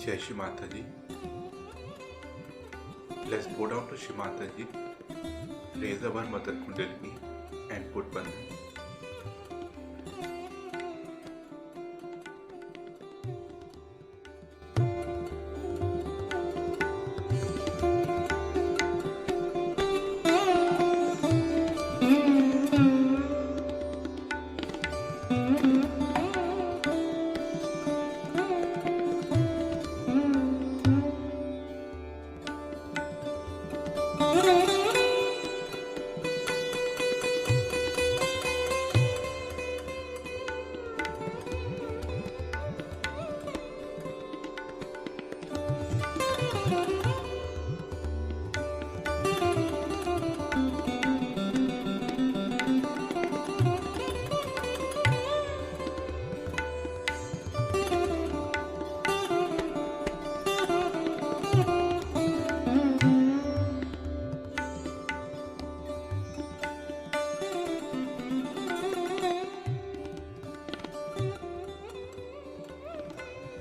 Jai Shri Mataji. Let's bow down to Shri Mataji, raise our Mother Kundalini and put Bandhan.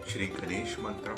Shri Ganesh Mantra.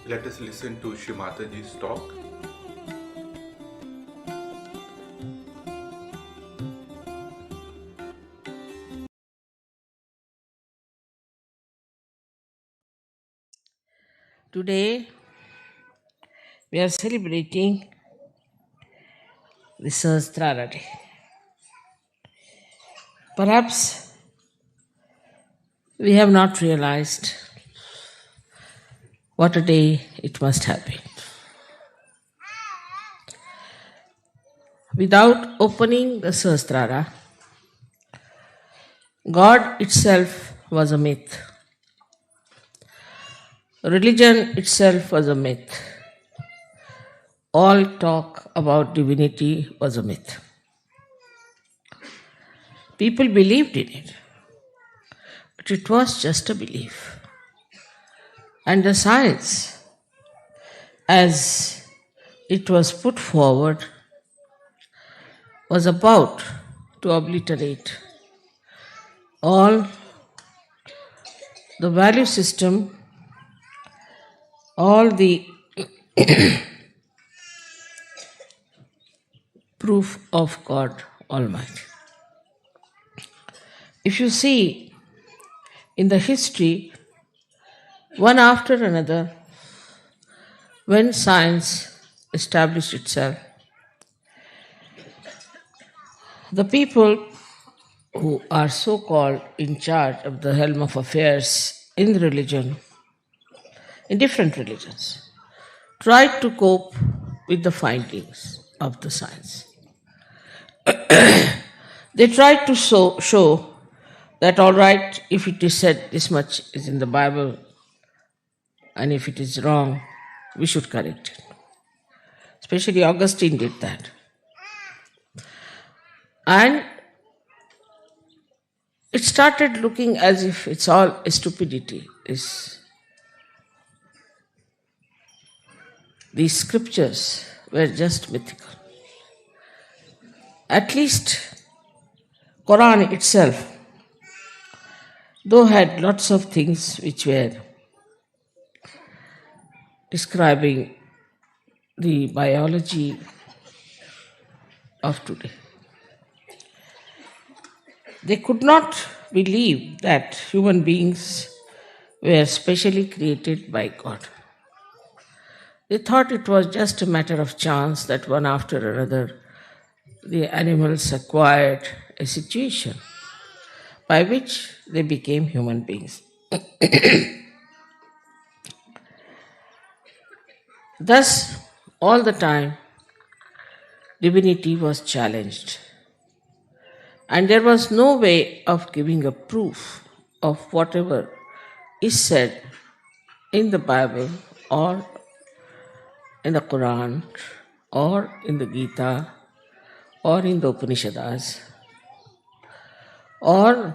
Let us listen to Shri Mataji's talk. Today we are celebrating the Sahasrara Day. Perhaps we have not realized what a day it must have been. Without opening the Sahasrara, God itself was a myth. Religion itself was a myth. All talk about divinity was a myth. People believed in it, but it was just a belief. And the science, as it was put forward, was about to obliterate all the value system, all the proof of God Almighty. If you see in the history, one after another, when science established itself, the people who are so-called in charge of the helm of affairs in religion, in different religions, tried to cope with the findings of the science. They tried to show that all right, if it is said this much is in the Bible, and if it is wrong, we should correct it. Especially Augustine did that. And it started looking as if it's all stupidity. These scriptures were just mythical. At least Quran itself, though had lots of things which were describing the biology of today, they could not believed that human beings were specially created by God. They thought it was just a matter of chance that one after another the animals acquired a situation by which they became human beings. Thus, all the time, divinity was challenged, and there was no way of giving a proof of whatever is said in the Bible or in the Quran or in the Gita or in the Upanishads or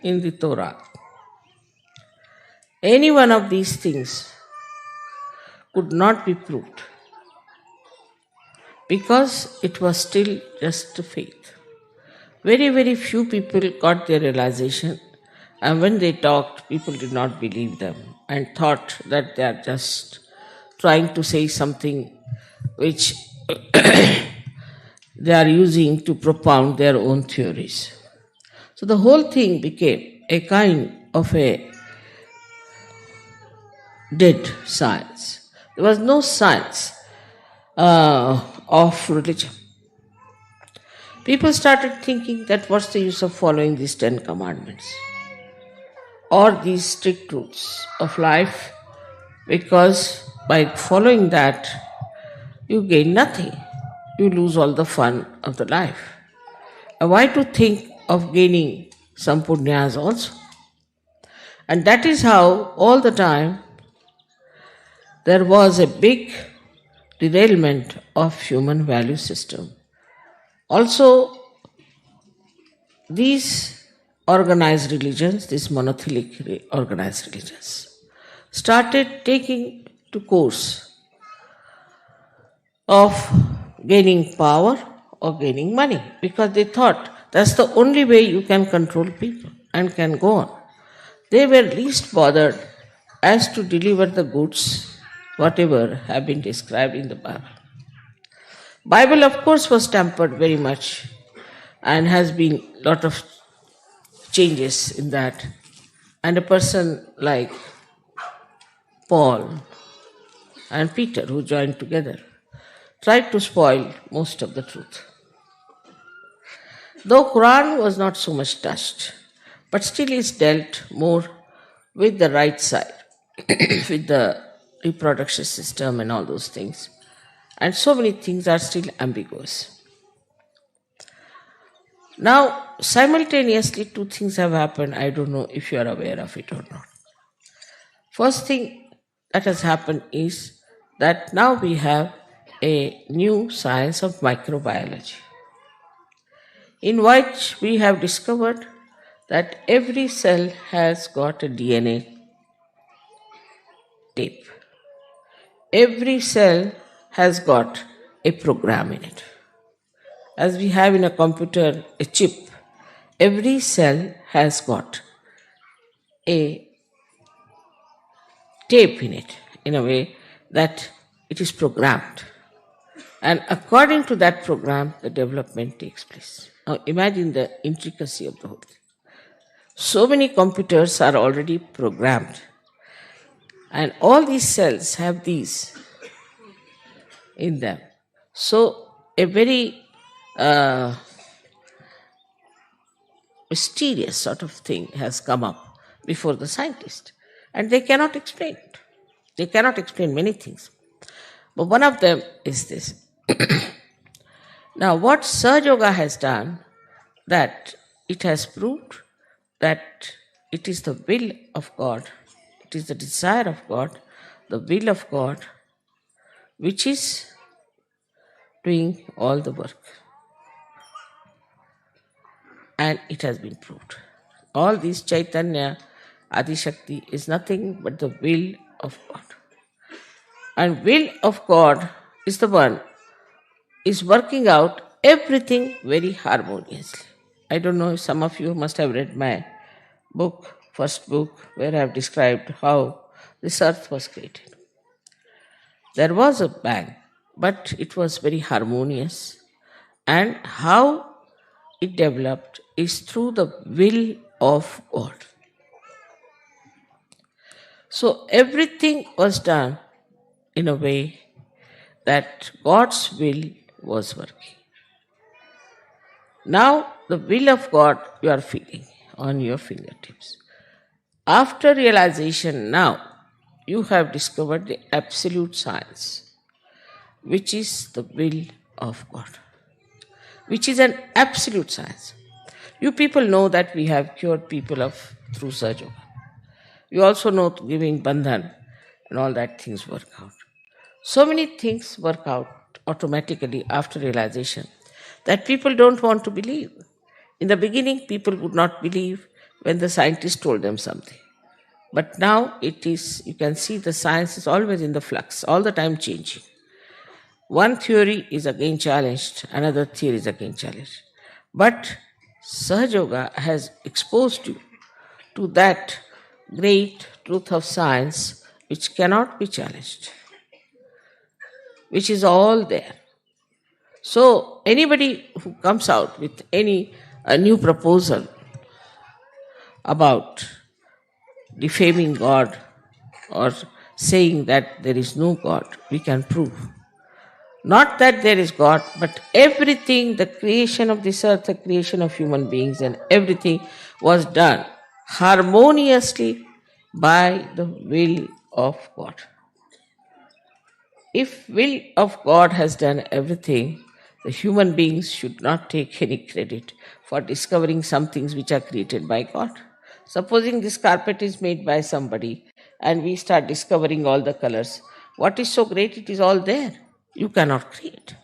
in the Torah. Any one of these things could not be proved because it was still just a faith. Very, very few people got their realization, and when they talked, people did not believe them and thought that they are just trying to say something which they are using to propound their own theories. So the whole thing became a kind of a dead science. There was no science of religion. People started thinking that what's the use of following these 10 commandments or these strict rules of life, because by following that you gain nothing. You lose all the fun of the life. And why to think of gaining some punyas also? And that is how all the time there was a big derailment of human value system. Also, these organized religions, these monotheistic organized religions, started taking to course of gaining power or gaining money, because they thought that's the only way you can control people and can go on. They were least bothered as to deliver the goods, whatever have been described in the Bible. Bible, of course, was tampered very much and has been a lot of changes in that. And a person like Paul and Peter, who joined together, tried to spoil most of the truth. Though Quran was not so much touched, but still is dealt more with the right side, with the reproduction system and all those things. And so many things are still ambiguous. Now, simultaneously, two things have happened. I don't know if you are aware of it or not. First thing that has happened is that now we have a new science of microbiology, in which we have discovered that every cell has got a DNA tape. Every cell has got a program in it. As we have in a computer a chip, every cell has got a tape in it, in a way that it is programmed. And according to that program, the development takes place. Now imagine the intricacy of the whole thing. So many computers are already programmed, and all these cells have these in them. So a very mysterious sort of thing has come up before the scientist, and they cannot explain it. They cannot explain many things. But one of them is this. Now, what Sahaja Yoga has done, that it has proved that it is the will of God, it is the desire of God, the will of God, which is doing all the work. And it has been proved. All this Chaitanya, Adi Shakti is nothing but the will of God. And will of God is the one is working out everything very harmoniously. I don't know if some of you must have read my book, first book, where I have described how this earth was created. There was a bang, but it was very harmonious. And how it developed is through the will of God. So everything was done in a way that God's will was working. Now, the will of God you are feeling on your fingertips. After realization, now you have discovered the absolute science, which is the will of God, which is an absolute science. You people know that we have cured people of through Sahaja Yoga. You also know giving bandhan and all that things work out. So many things work out automatically after realization that people don't want to believe. In the beginning, people would not believe when the scientists told them something. But now it is, you can see the science is always in the flux, all the time changing. One theory is again challenged, another theory is again challenged. But Sahaja Yoga has exposed you to that great truth of science which cannot be challenged, which is all there. So anybody who comes out with any new proposal about defaming God or saying that there is no God, we can prove. Not that there is God, but everything, the creation of this earth, the creation of human beings, and everything was done harmoniously by the will of God. If will of God has done everything, the human beings should not take any credit for discovering some things which are created by God. Supposing this carpet is made by somebody and we start discovering all the colors, what is so great? It is all there. You cannot create.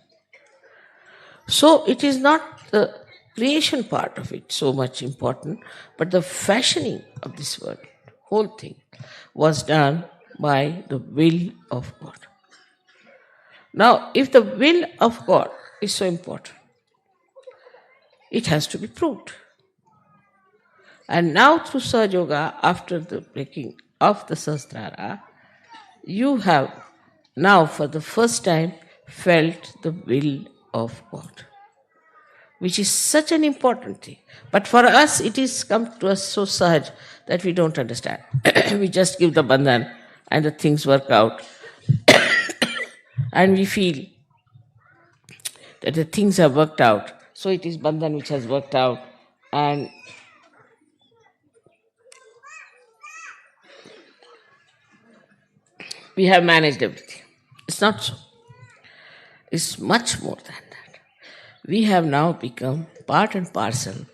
So it is not the creation part of it so much important, but the fashioning of this world, whole thing, was done by the will of God. Now, if the will of God is so important, it has to be proved. And now through Sahaja Yoga, after the breaking of the Sahasrara, you have now for the first time felt the will of God, which is such an important thing. But for us, it is come to us so sahaj that we don't understand. We just give the bandhan and the things work out. And we feel that the things have worked out. So it is bandhan which has worked out, and we have managed everything. It's not so. It's much more than that. We have now become part and parcel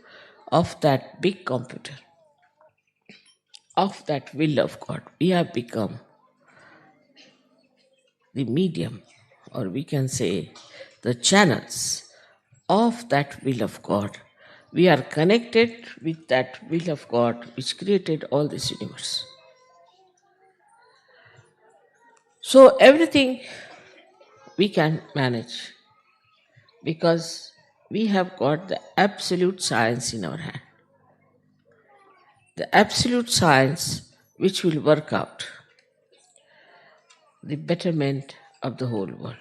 of that big computer, of that will of God. We have become the medium, or we can say the channels of that will of God. We are connected with that will of God which created all this universe. So everything we can manage because we have got the absolute science in our hand. The absolute science which will work out the betterment of the whole world.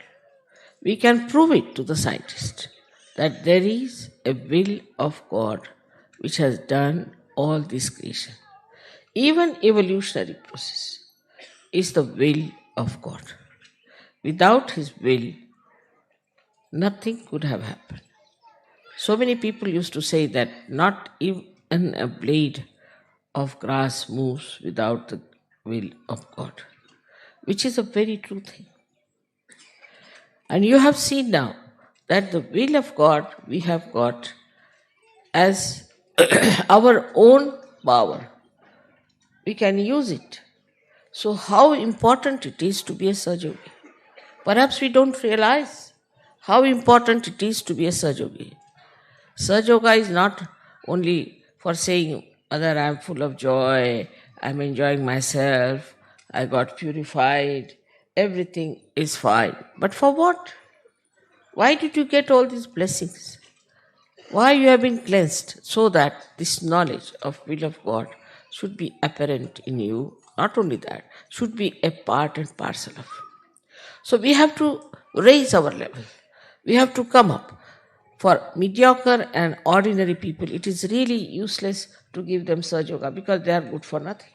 We can prove it to the scientist that there is a will of God which has done all this creation. Even evolutionary process is the will of God. Without His will, nothing could have happened. So many people used to say that not even a blade of grass moves without the will of God, which is a very true thing. And you have seen now that the will of God we have got as our own power. We can use it. So how important it is to be a Sahaja Yogi. Perhaps we don't realize how important it is to be a Sahaja Yogi. Sahaja Yoga is not only for saying, Mother, I'm full of joy, I'm enjoying myself, I got purified, everything is fine. But for what? Why did you get all these blessings? Why you have been cleansed? So that this knowledge of will of God should be apparent in you. Not only that, should be a part and parcel of you. So we have to raise our level. We have to come up. For mediocre and ordinary people, it is really useless to give them Surge Yoga because they are good for nothing.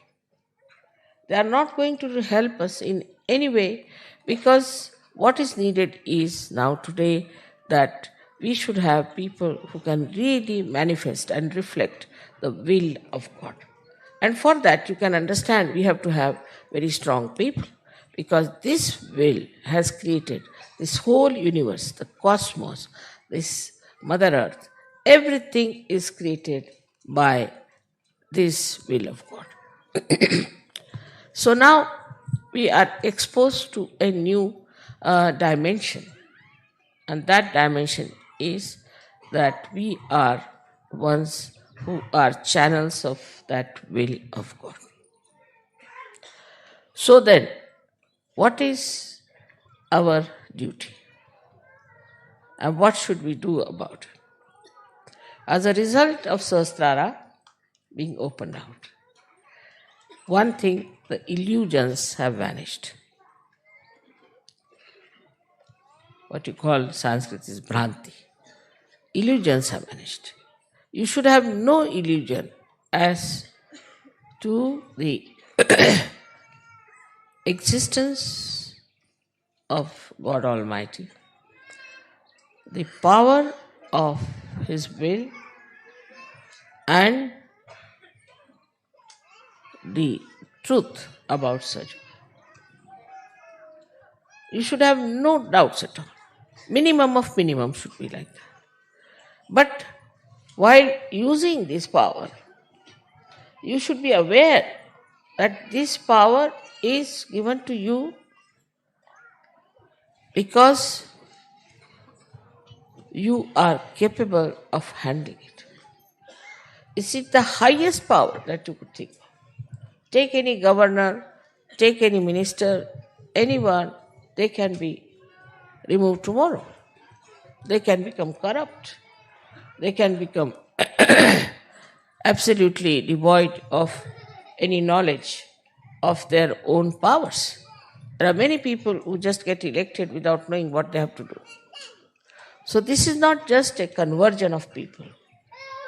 They are not going to help us in any way, because what is needed is now today that we should have people who can really manifest and reflect the will of God. And for that, you can understand we have to have very strong people, because this will has created this whole universe, the cosmos, this Mother Earth. Everything is created by this will of God. So now we are exposed to a new dimension, and that dimension is that we are ones who are channels of that will of God. So then, what is our duty? And what should we do about it? As a result of Sahasrara being opened out, one thing, the illusions have vanished. What you call Sanskrit is Bhranti. Illusions have vanished. You should have no illusion as to the existence of God Almighty, the power of His will, and the truth about such. You should have no doubts at all. Minimum of minimum should be like that. But while using this power, you should be aware that this power is given to you because you are capable of handling it. Is it the highest power that you could think of? Take any governor, take any minister, anyone, they can be removed tomorrow. They can become corrupt. They can become absolutely devoid of any knowledge of their own powers. There are many people who just get elected without knowing what they have to do. So this is not just a conversion of people.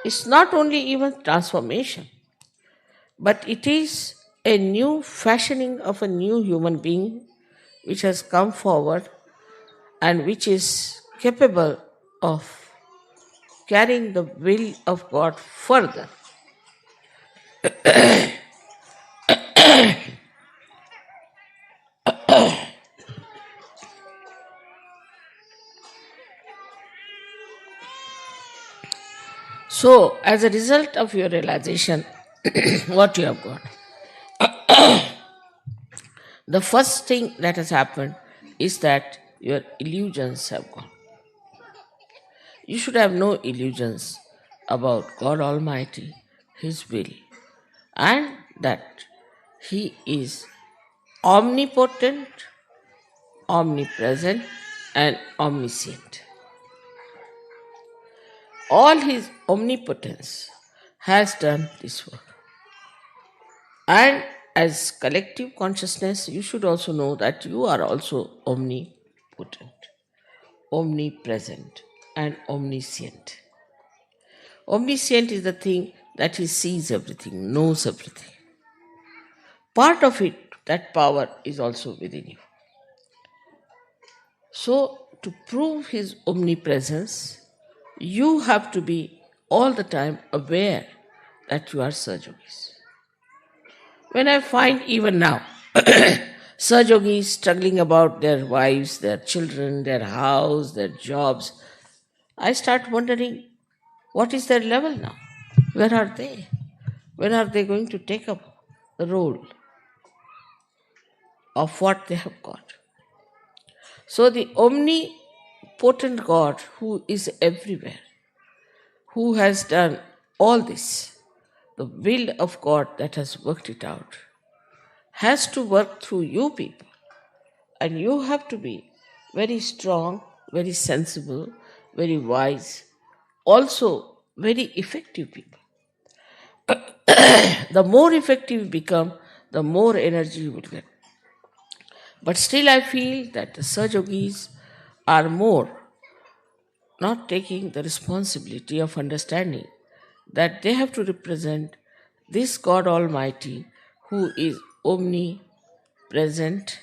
It's not only even transformation, but it is a new fashioning of a new human being which has come forward and which is capable of carrying the will of God further. So, as a result of your realization, what you have got? The first thing that has happened is that your illusions have gone. You should have no illusions about God Almighty, His will, and that He is omnipotent, omnipresent, and omniscient. All His omnipotence has done this work. And as collective consciousness, you should also know that you are also omnipotent, omnipresent, and omniscient. Omniscient is the thing that He sees everything, knows everything. Part of it, that power, is also within you. So, to prove His omnipresence, you have to be all the time aware that you are Sahajogis. When I find even now, Sahajogis struggling about their wives, their children, their house, their jobs, I start wondering, what is their level now? Where are they? When are they going to take up the role of what they have got? So the omnipotent God who is everywhere, who has done all this, the will of God that has worked it out, has to work through you people. And you have to be very strong, very sensible, very wise, also very effective people. The more effective you become, the more energy you will get. But still I feel that the Sahajogis are more not taking the responsibility of understanding that they have to represent this God Almighty, who is omnipresent,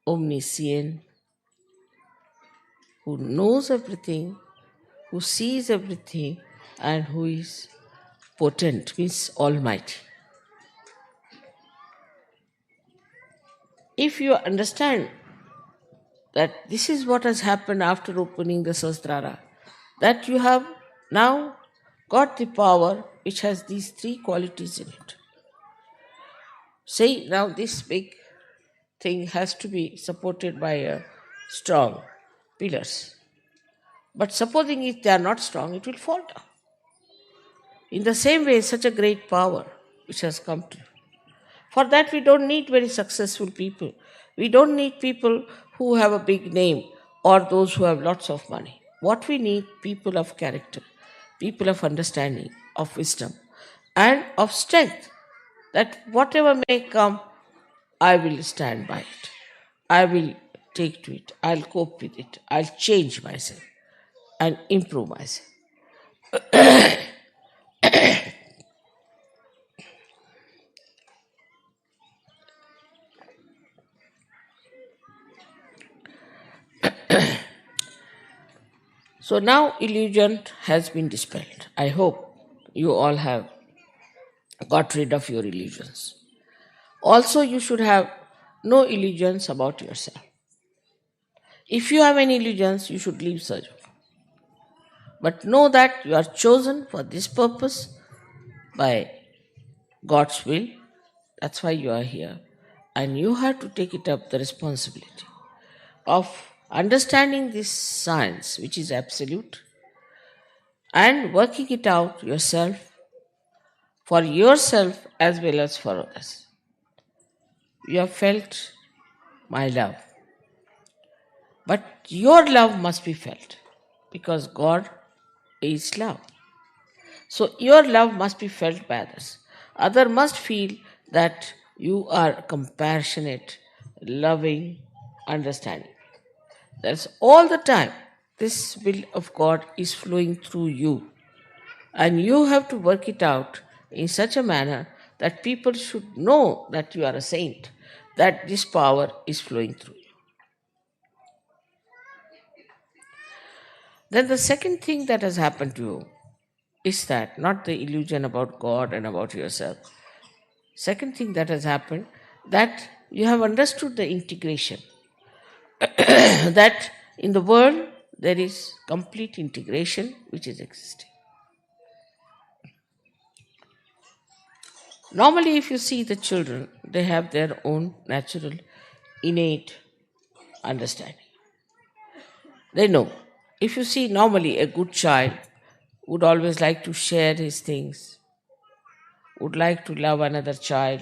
omniscient, who knows everything, who sees everything, and who is potent, means almighty. If you understand that this is what has happened after opening the Sahasrara, that you have now got the power which has these three qualities in it. Say now this big thing has to be supported by a strong pillars. But supposing if they are not strong, it will fall down. In the same way, such a great power which has come to you. For that, we don't need very successful people. We don't need people who have a big name or those who have lots of money. What we need, people of character, people of understanding, of wisdom, and of strength. That whatever may come, I will stand by it. I will take to it. I'll cope with it. I'll change myself and improve myself. So now illusion has been dispelled. I hope you all have got rid of your illusions. Also, you should have no illusions about yourself. If you have any illusions, you should leave surgery. But know that you are chosen for this purpose by God's will. That's why you are here. And you have to take it up the responsibility of understanding this science, which is absolute, and working it out yourself, for yourself as well as for others. You have felt my love. But your love must be felt because God is love. So your love must be felt by others. Others must feel that you are compassionate, loving, understanding. That's all the time. This will of God is flowing through you. And you have to work it out in such a manner that people should know that you are a saint, that this power is flowing through you. Then the second thing that has happened to you is that not the illusion about God and about yourself. Second thing that has happened, that you have understood the integration. That in the world there is complete integration which is existing. Normally, if you see the children, they have their own natural, innate understanding. They know. If you see normally a good child would always like to share his things, would like to love another child.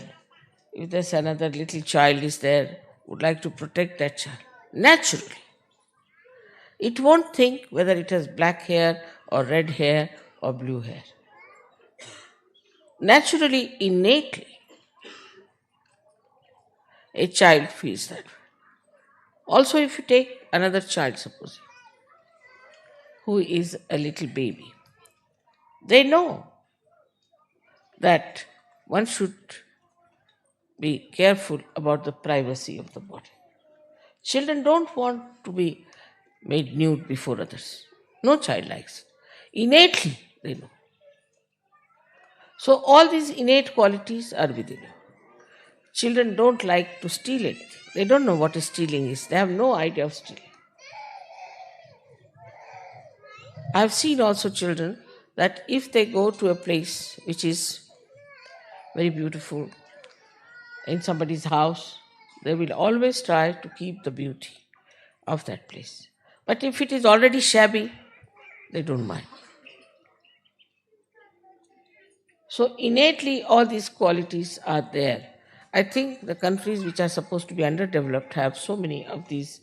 If there's another little child is there, would like to protect that child. Naturally. It won't think whether it has black hair or red hair or blue hair. Naturally, innately, a child feels that. Also, if you take another child, suppose, who is a little baby, they know that one should be careful about the privacy of the body. Children don't want to be made nude before others. No child likes it. Innately, they know. So, all these innate qualities are within you. Children don't like to steal anything. They don't know what stealing is. They have no idea of stealing. I have seen also children that if they go to a place which is very beautiful, in somebody's house, they will always try to keep the beauty of that place. But if it is already shabby, they don't mind. So innately all these qualities are there. I think the countries which are supposed to be underdeveloped have so many of these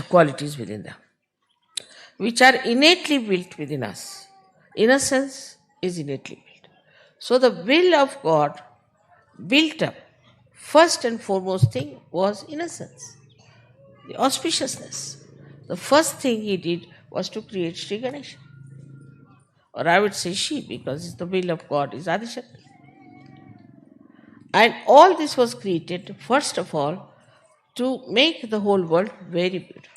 qualities within them, which are innately built within us. Innocence is innately built. So the will of God built up, first and foremost thing was innocence, the auspiciousness. The first thing he did was to create Sri Ganesha. or I would say she, because it's the will of God, is Adishakti. And all this was created, first of all, to make the whole world very beautiful.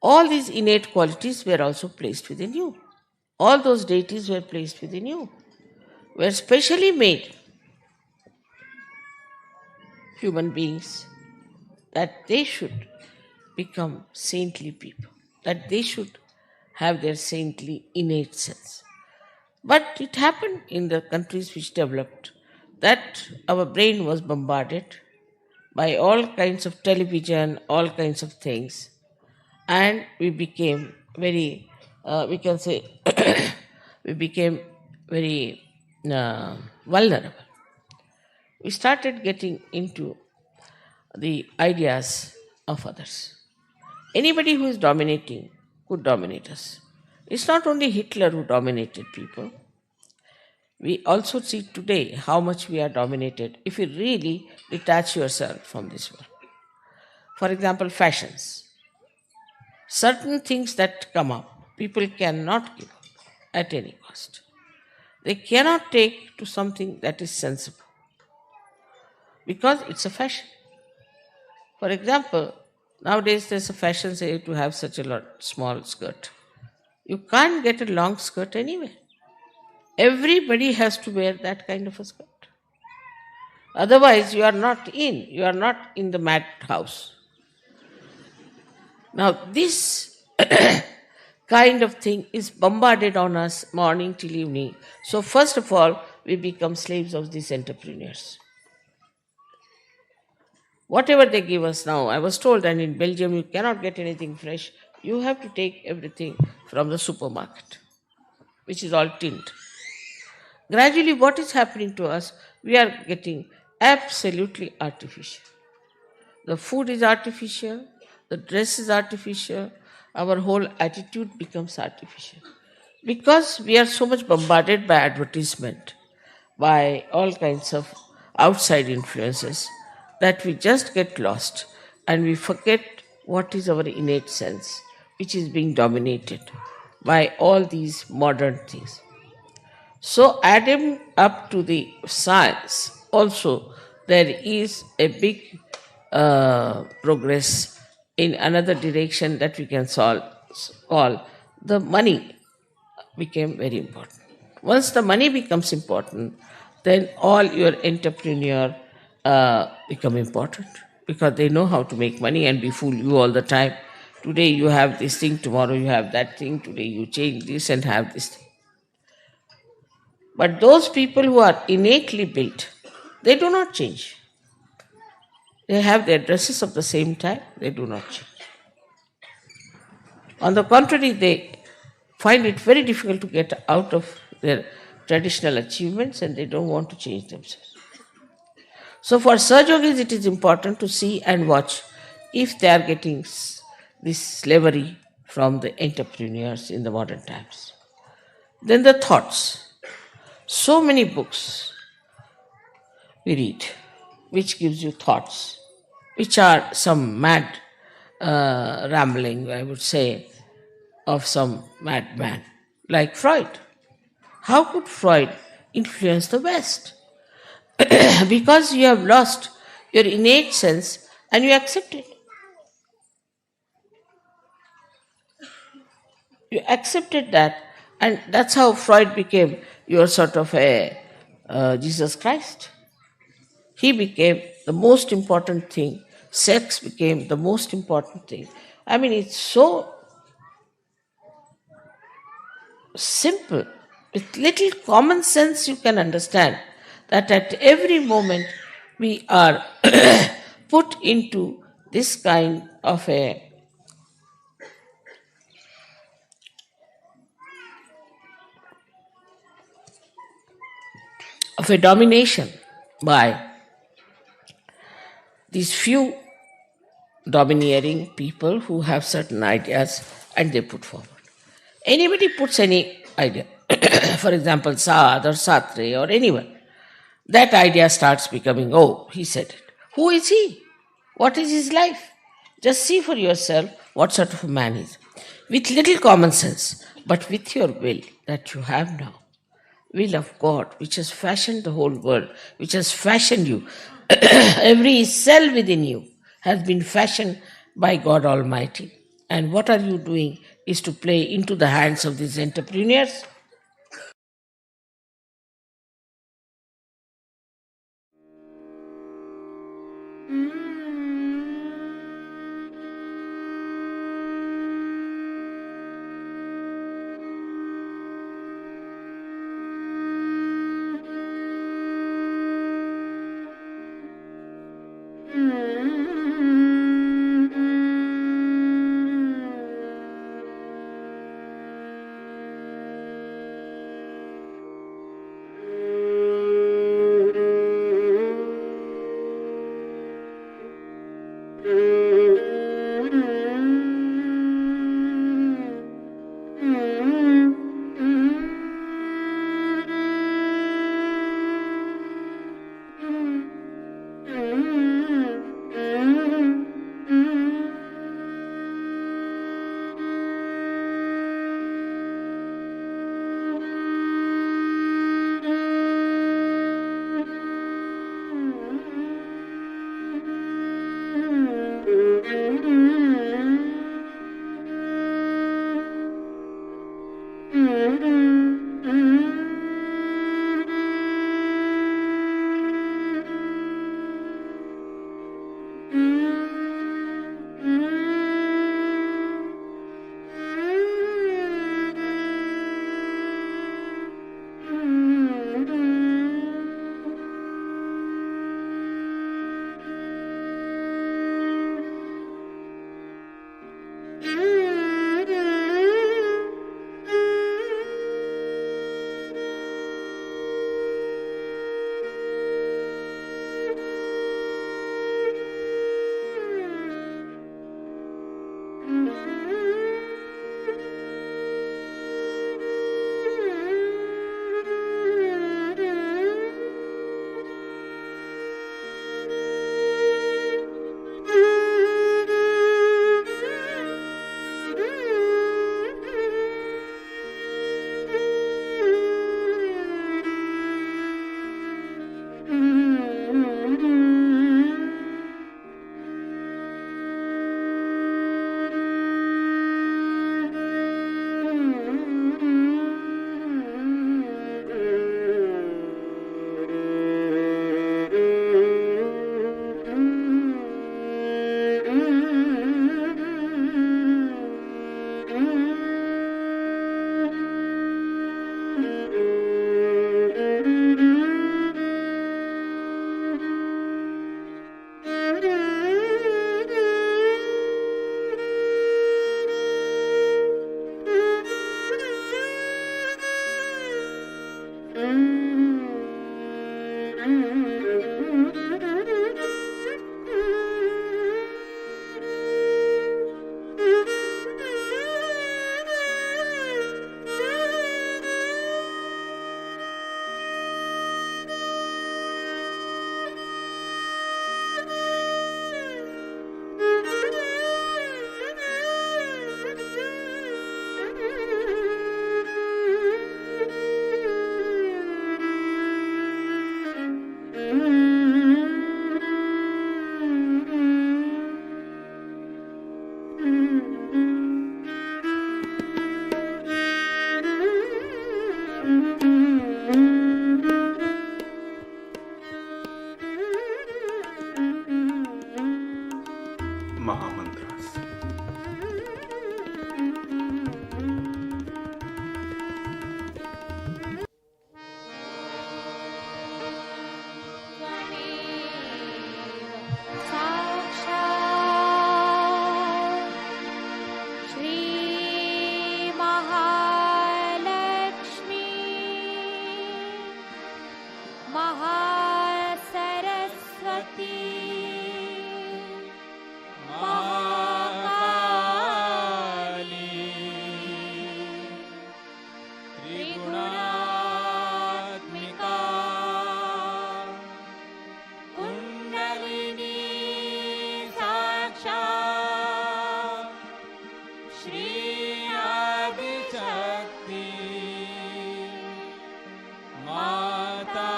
All these innate qualities were also placed within you. All those deities were placed within you, were specially made human beings that they should become saintly people, that they should have their saintly innate sense. But it happened in the countries which developed that our brain was bombarded by all kinds of television, all kinds of things, and we became very, we can say, we became very vulnerable. We started getting into the ideas of others. Anybody who is dominating could dominate us. It's not only Hitler who dominated people. We also see today how much we are dominated if you really detach yourself from this world. For example, fashions. Certain things that come up, people cannot give up at any cost. They cannot take to something that is sensible because it's a fashion. For example, nowadays there's a fashion say to have such a small skirt. You can't get a long skirt anywhere. Everybody has to wear that kind of a skirt. Otherwise, you are not in the madhouse. Now, this kind of thing is bombarded on us morning till evening. So, first of all, we become slaves of these entrepreneurs. Whatever they give us now, I was told, and in Belgium you cannot get anything fresh. You have to take everything from the supermarket, which is all tinned. Gradually, what is happening to us? We are getting absolutely artificial. The food is artificial, the dress is artificial, our whole attitude becomes artificial. Because we are so much bombarded by advertisement, by all kinds of outside influences, that we just get lost and we forget what is our innate sense, which is being dominated by all these modern things. So, adding up to the science, also there is a big progress in another direction that we can call the money became very important. Once the money becomes important, then all your entrepreneur become important because they know how to make money and be fool you all the time. Today you have this thing, tomorrow you have that thing, today you change this and have this thing. But those people who are innately built, they do not change. They have their dresses of the same type, they do not change. On the contrary, they find it very difficult to get out of their traditional achievements and they don't want to change themselves. So for Saj Yogis, it is important to see and watch if they are getting this slavery from the entrepreneurs in the modern times. Then the thoughts. So many books we read, which gives you thoughts, which are some mad rambling, I would say, of some madman, like Freud. How could Freud influence the West? Because you have lost your innate sense and you accept it. You accepted that, and that's how Freud became your sort of a Jesus Christ. He became the most important thing. Sex became the most important thing. I mean, it's so simple. With little common sense, you can understand that at every moment we are put into this kind of a domination by these few domineering people who have certain ideas and they put forward. Anybody puts any idea, for example, Saad or Satre or anyone, that idea starts becoming, oh, he said it. Who is he? What is his life? Just see for yourself what sort of a man he is. with little common sense, but with your will that you have now. Will of God, which has fashioned the whole world, which has fashioned you. Every cell within you has been fashioned by God Almighty. And what are you doing is to play into the hands of these entrepreneurs. शक्ति माता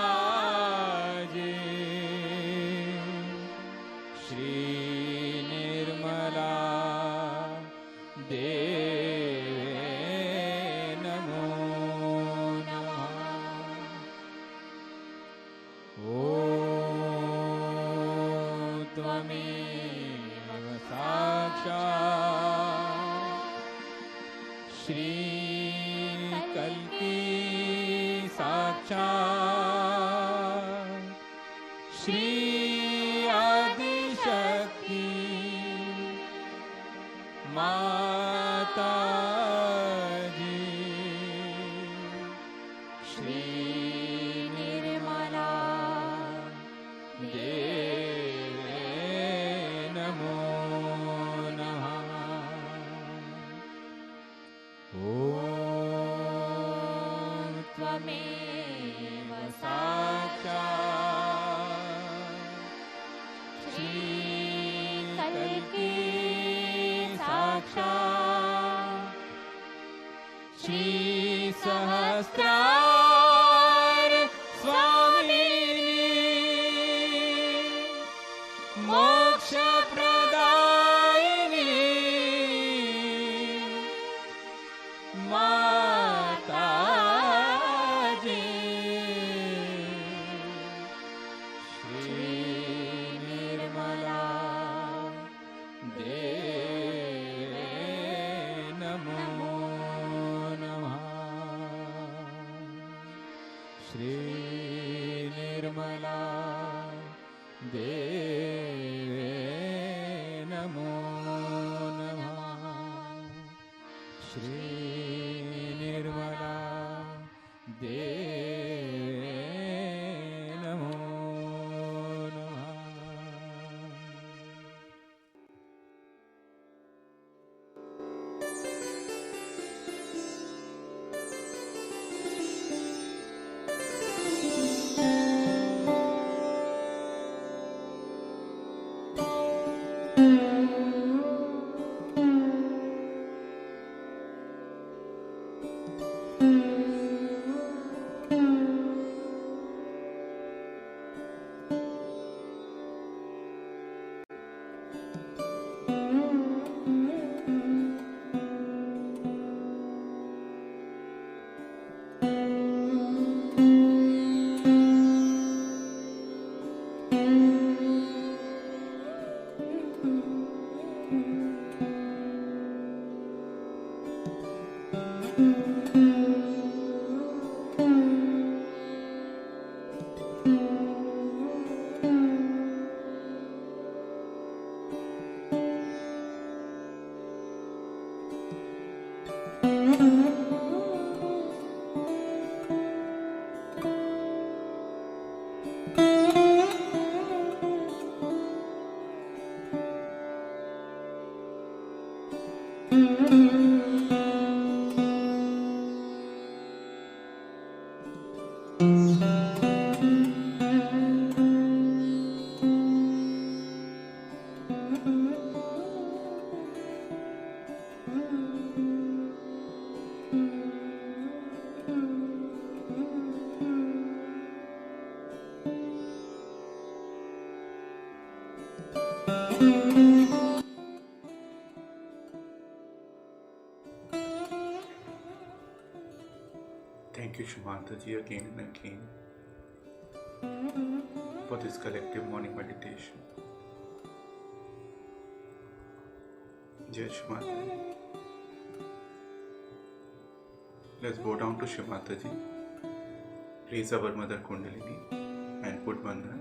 जी श्री निर्मला देवे नमो नमः। ॐ त्वमेव साक्षात् श्री कल्की साक्षात् श्री आदिशक्ति माता जी श्री निर्मला देवे नमो नमः। ॐ त्वमेव साक्षात् श्री कल्की साक्षात् श्री सहस्रार स्वामिनी मोक्ष प्रदायिनी माता जी श्री निर्मला देवे नमो नमः। श्री निर्मला देवे नमो नमः। श्री निर्मला देवे नमो नमः। Thank you, Shimanta ji, again and again for this collective morning meditation. Jai Shimata ji. Let's bow down to Shimata ji. Raise our mother Kundalini and put bandhan.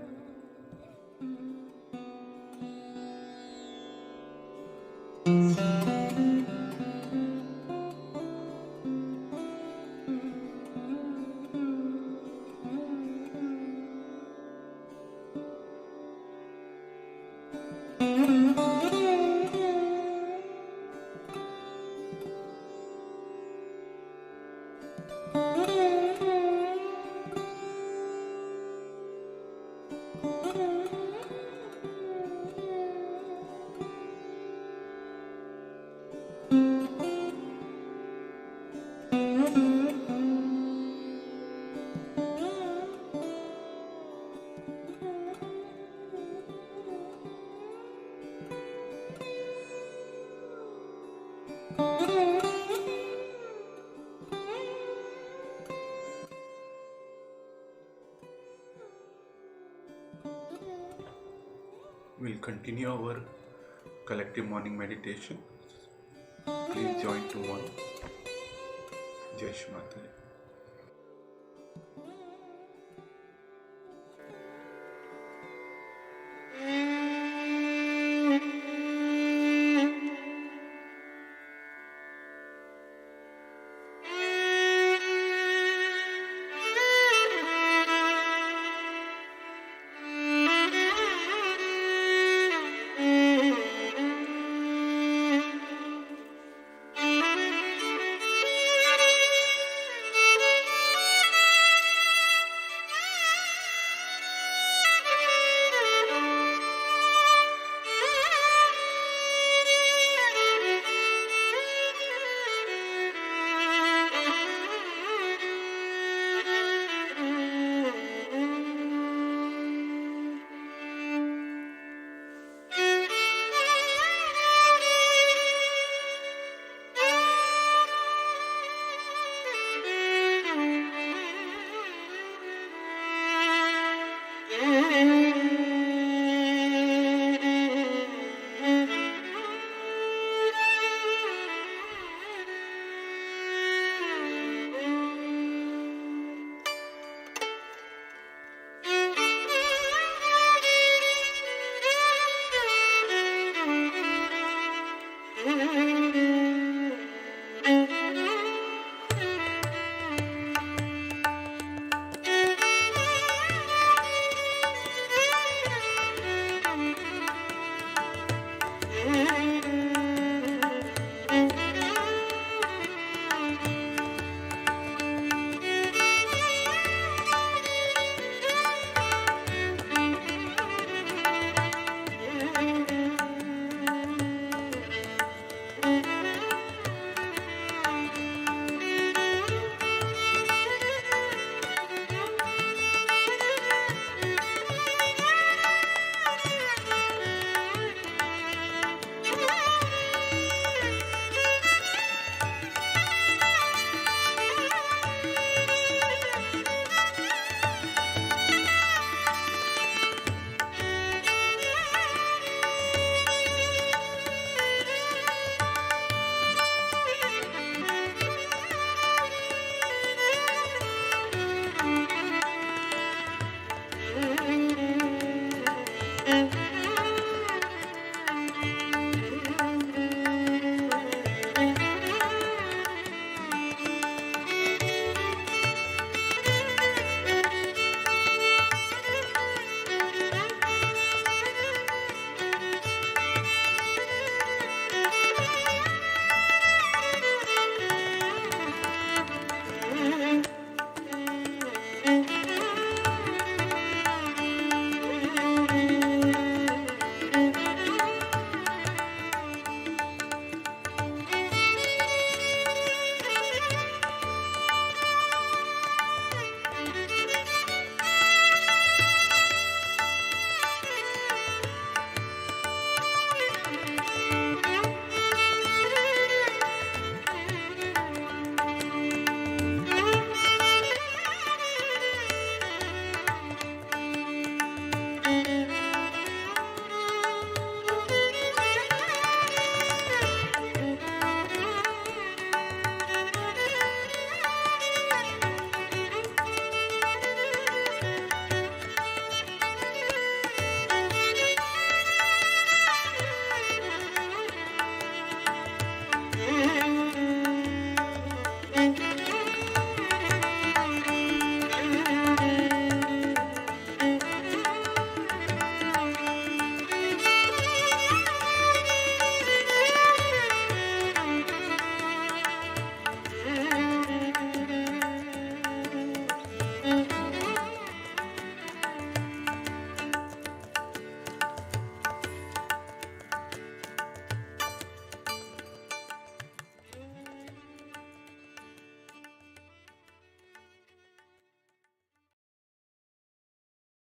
we'll continue our collective morning meditation. Please join tomorrow. Jai Shri Mataji.